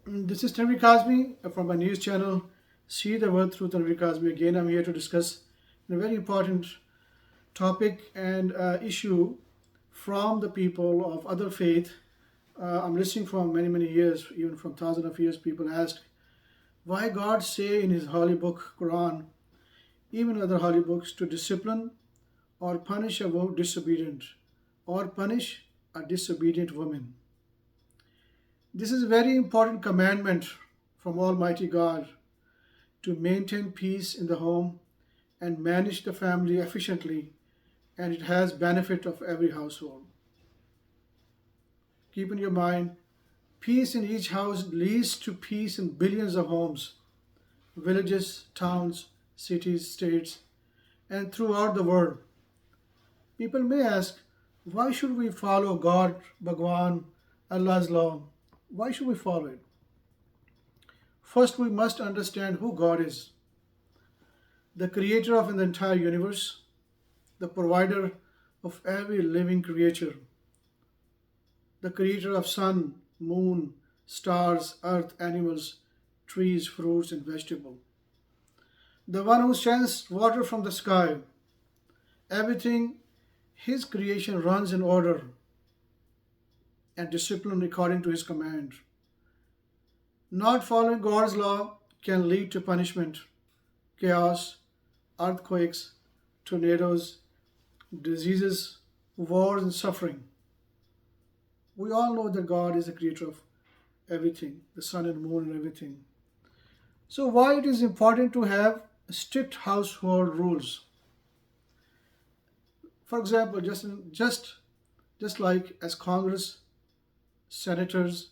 This is Tanvir Kazmi from my news channel, See the World Through Tanvir Kazmi. Again, I'm here to discuss a very important topic and issue from the people of other faith. I'm listening from many, many years, even from thousands of years, people ask why God say in his holy book, Quran, even other holy books, to discipline or punish a disobedient or punish a disobedient woman. This is a very important commandment from Almighty God to maintain peace in the home and manage the family efficiently, and it has benefit of every household. Keep in your mind, peace in each house leads to peace in billions of homes, villages, towns, cities, states, and throughout the world. People may ask, why should we follow God, Bhagwan, Allah's law? Why should we follow it? First, we must understand who God is, the creator of the entire universe, the provider of every living creature, the creator of sun, moon, stars, earth, animals, trees, fruits, and vegetables, the one who sends water from the sky. Everything, his creation runs in order and discipline according to his command. Not following God's law can lead to punishment, chaos, earthquakes, tornadoes, diseases, wars, and suffering. We all know that God is the creator of everything, the sun and moon and everything. So why it is important to have strict household rules? For example, just like as Congress, senators,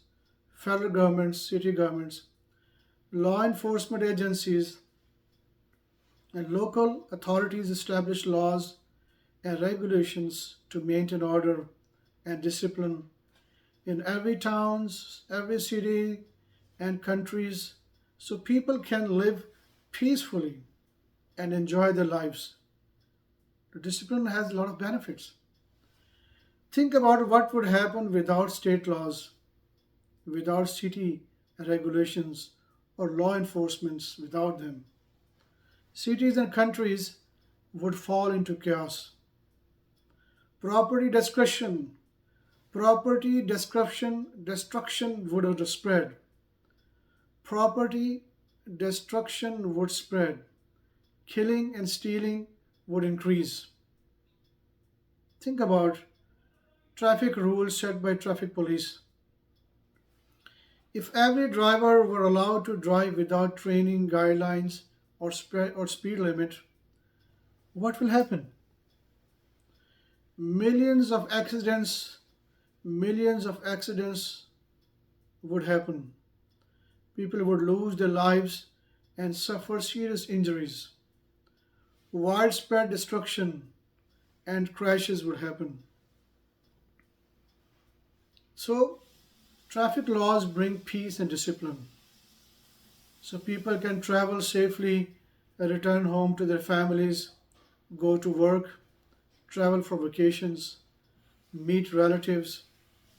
federal governments, city governments, law enforcement agencies, and local authorities establish laws and regulations to maintain order and discipline in every towns, every city, and countries, so people can live peacefully and enjoy their lives. The discipline has a lot of benefits. Think about what would happen without state laws, without city regulations, or law enforcements without them. Cities and countries would fall into chaos. Property destruction, destruction would spread. Property destruction would spread. Killing and stealing would increase. Think about traffic rules set by traffic police. If every driver were allowed to drive without training guidelines or speed limit, what will happen? Millions of accidents, millions of accidents would happen. People would lose their lives and suffer serious injuries. Widespread destruction and crashes would happen. So, traffic laws bring peace and discipline. So, people can travel safely, return home to their families, go to work, travel for vacations, meet relatives,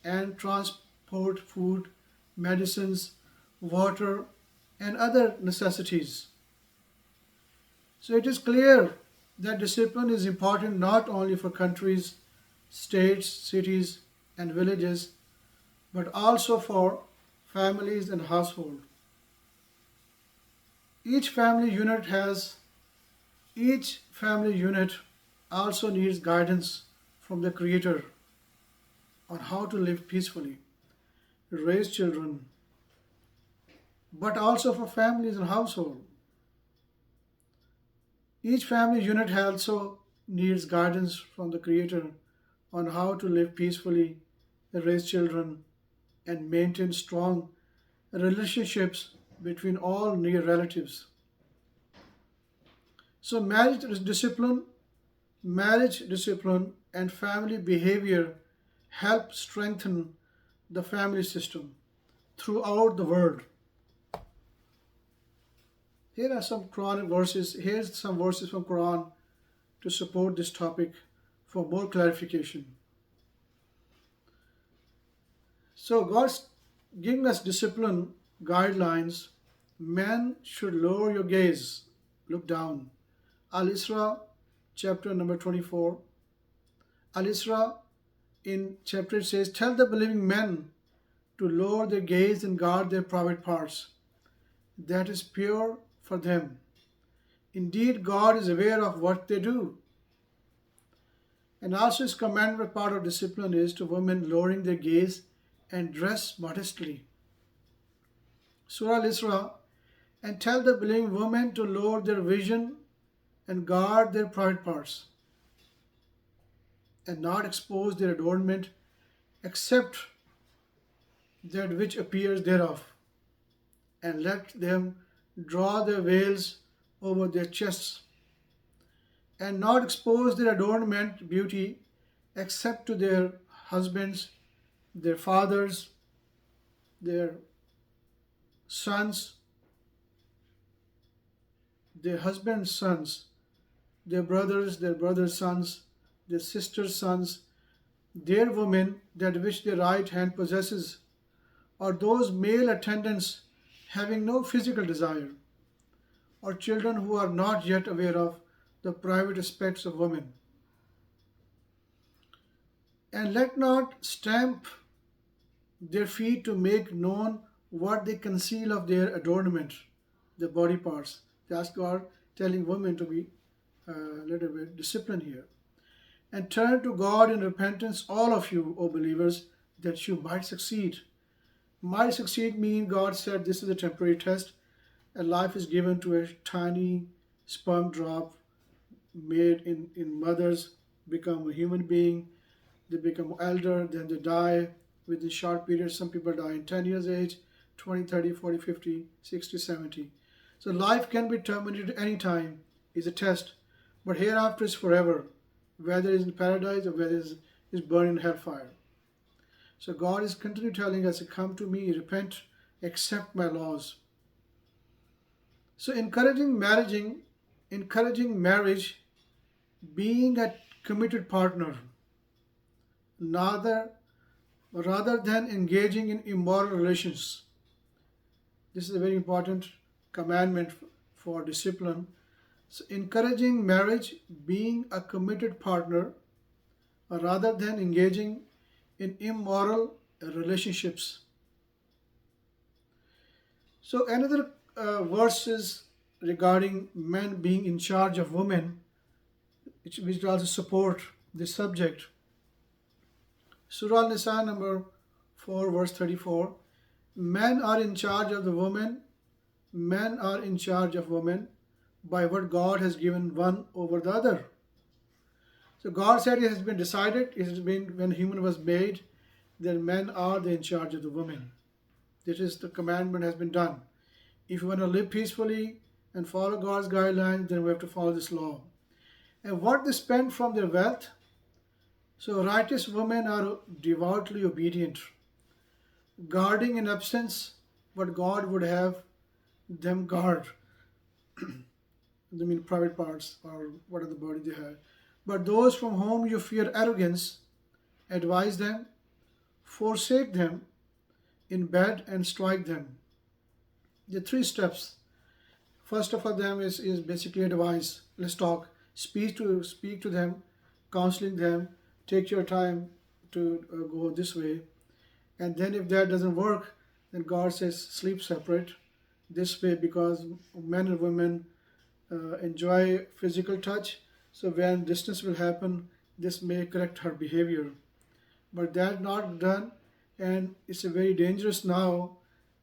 and transport food, medicines, water, and other necessities. So it is clear that discipline is important not only for countries, states, cities, and villages, but also for families and households. Each family unit has each family unit also needs guidance from the Creator on how to live peacefully, raise children, but also for families and household. Each family unit also needs guidance from the Creator on how to live peacefully, raise children, and maintain strong relationships between all near relatives. So marriage discipline and family behavior help strengthen the family system throughout the world. Here are some Quran verses. Here's some verses from Quran to support this topic for more clarification. So God's giving us discipline guidelines, men should lower your gaze, look down. Al-Isra, chapter number 24. Al-Isra, in chapter it says, tell the believing men to lower their gaze and guard their private parts. That is pure for them. Indeed, God is aware of what they do. And also his commandment part of discipline is to women lowering their gaze and dress modestly. Surah Al-Isra, and tell the believing women to lower their vision and guard their private parts, and not expose their adornment except that which appears thereof, and let them draw their veils over their chests, and not expose their adornment beauty except to their husbands, their fathers, their sons, their husbands' sons, their brothers' sons, their sisters' sons, their women, that which their right hand possesses, or those male attendants having no physical desire, or children who are not yet aware of the private aspects of women. And let not stamp their feet to make known what they conceal of their adornment, their body parts. That's God telling women to be a little bit disciplined here. And turn to God in repentance, all of you, O believers, that you might succeed. Might succeed means God said this is a temporary test, and life is given to a tiny sperm drop made in mothers, become a human being, they become elder, then they die within short periods. Some people die in 10 years age, 20, 30, 40, 50, 60, 70. So life can be terminated any time, is a test, but hereafter is forever, whether it's in paradise or whether it's burned in hellfire. So God is continually telling us, come to me, repent, accept my laws. So encouraging marriage, being a committed partner, rather than engaging in immoral relations. This is a very important commandment for discipline. So encouraging marriage, being a committed partner, rather than engaging in immoral relationships. So another verses regarding men being in charge of women, which also support this subject. Surah Al-Nisa number 4 verse 34. Men are in charge of the women. Men are in charge of women by what God has given one over the other. So God said it has been decided, it has been when human was made, that men are in charge of the women. This is the commandment has been done. If you want to live peacefully and follow God's guidelines, then we have to follow this law. And what they spend from their wealth, so righteous women are devoutly obedient, guarding in absence what God would have them guard. I mean private parts or whatever the body they have. But those from whom you fear arrogance, advise them, forsake them in bed and strike them. The 3 steps. First of all them is basically advice. Let's talk. Speak to them, counseling them, take your time to go this way. And then if that doesn't work, then God says sleep separate this way, because men and women enjoy physical touch. So when distance will happen, this may correct her behavior. But that not done, and it's a very dangerous now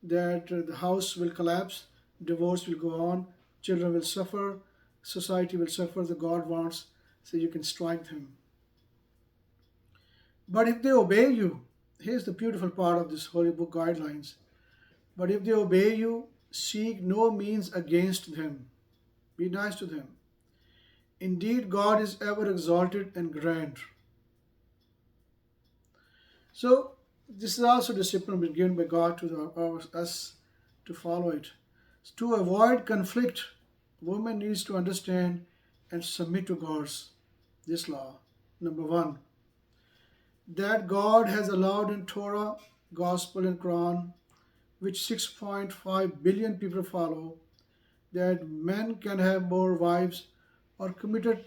that the house will collapse, divorce will go on, children will suffer, society will suffer. The God wants, so you can strike them. But if they obey you, here's the beautiful part of this holy book guidelines. But if they obey you, seek no means against them. Be nice to them. Indeed, God is ever exalted and grand. So, this is also discipline given by God to us to follow it. To avoid conflict, woman needs to understand and submit to this law. Number 1, that God has allowed in Torah, Gospel and Quran which 6.5 billion people follow, that men can have more wives or committed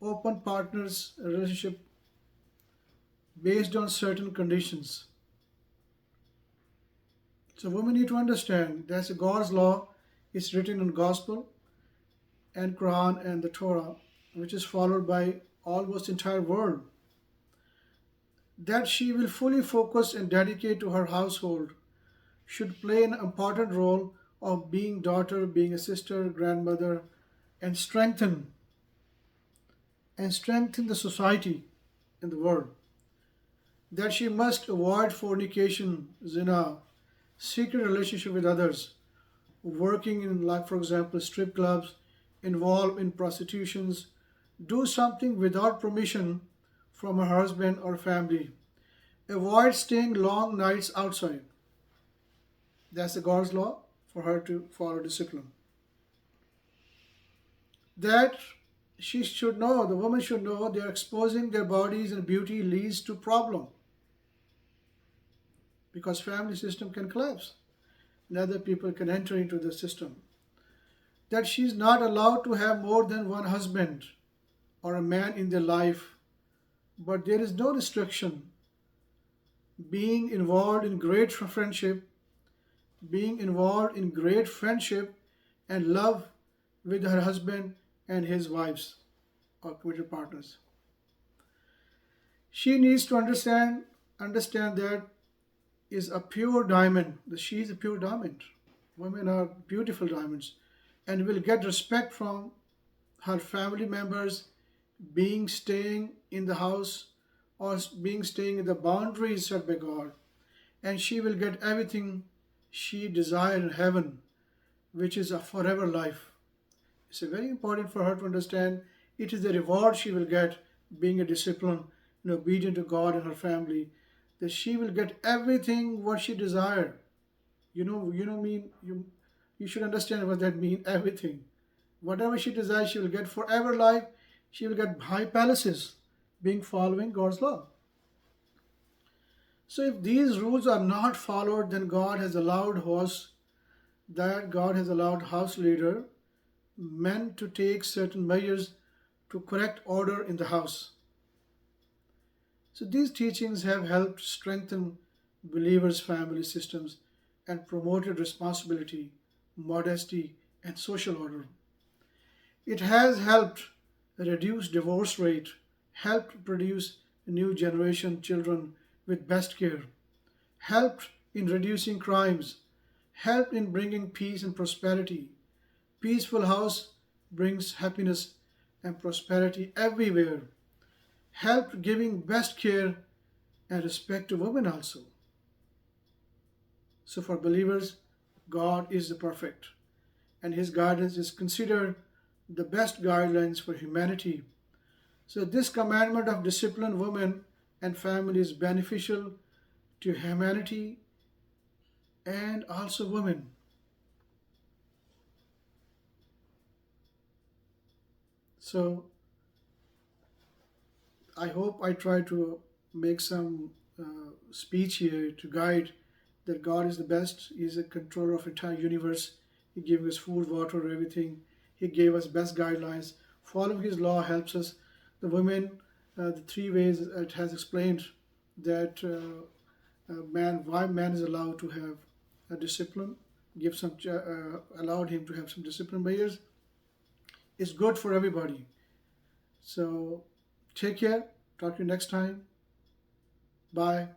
open partners relationship based on certain conditions. So women need to understand that's God's law is written in Gospel and Quran and the Torah, which is followed by almost entire world. That she will fully focus and dedicate to her household, should play an important role of being daughter, being a sister, grandmother, and strengthen the society in the world. That she must avoid fornication, zina, secret relationship with others, working in, like for example, strip clubs, involved in prostitutions, do something without permission from her husband or family. Avoid staying long nights outside. That's the God's law for her to follow discipline. That she should know, the woman should know, they are exposing their bodies and beauty leads to problem because family system can collapse and other people can enter into the system. That she is not allowed to have more than one husband or a man in their life, but there is no restriction. Being involved in great friendship, being involved in great friendship and love with her husband and his wives or committed partners. She needs to understand that is a pure diamond. That she is a pure diamond. Women are beautiful diamonds and will get respect from her family members being staying in the house or being staying in the boundaries set by God, and she will get everything she desires in heaven, which is a forever life. It's very important for her to understand it is the reward she will get being a discipline and obedient to God and her family, that she will get everything what she desired. You should understand what that means, everything. Whatever she desires, she will get forever life. She will get high palaces, being following God's law. So if these rules are not followed, then God has allowed house leader, men to take certain measures to correct order in the house. So these teachings have helped strengthen believers' family systems and promoted responsibility, modesty, and social order. It has helped reduce divorce rate, helped produce a new generation children with best care, helped in reducing crimes, helped in bringing peace and prosperity. Peaceful house brings happiness and prosperity everywhere, helped giving best care and respect to women also. So for believers, God is the perfect, and His guidance is considered the best guidelines for humanity. So this commandment of discipline women and family is beneficial to humanity and also women. So I hope I try to make some speech here to guide that God is the best. He is a controller of entire universe. He gave us food, water, everything. He gave us best guidelines. Following His law helps us. The women, the three ways it has explained that why man is allowed to have a discipline, allowed him to have some discipline measures. It's good for everybody. So take care. Talk to you next time. Bye.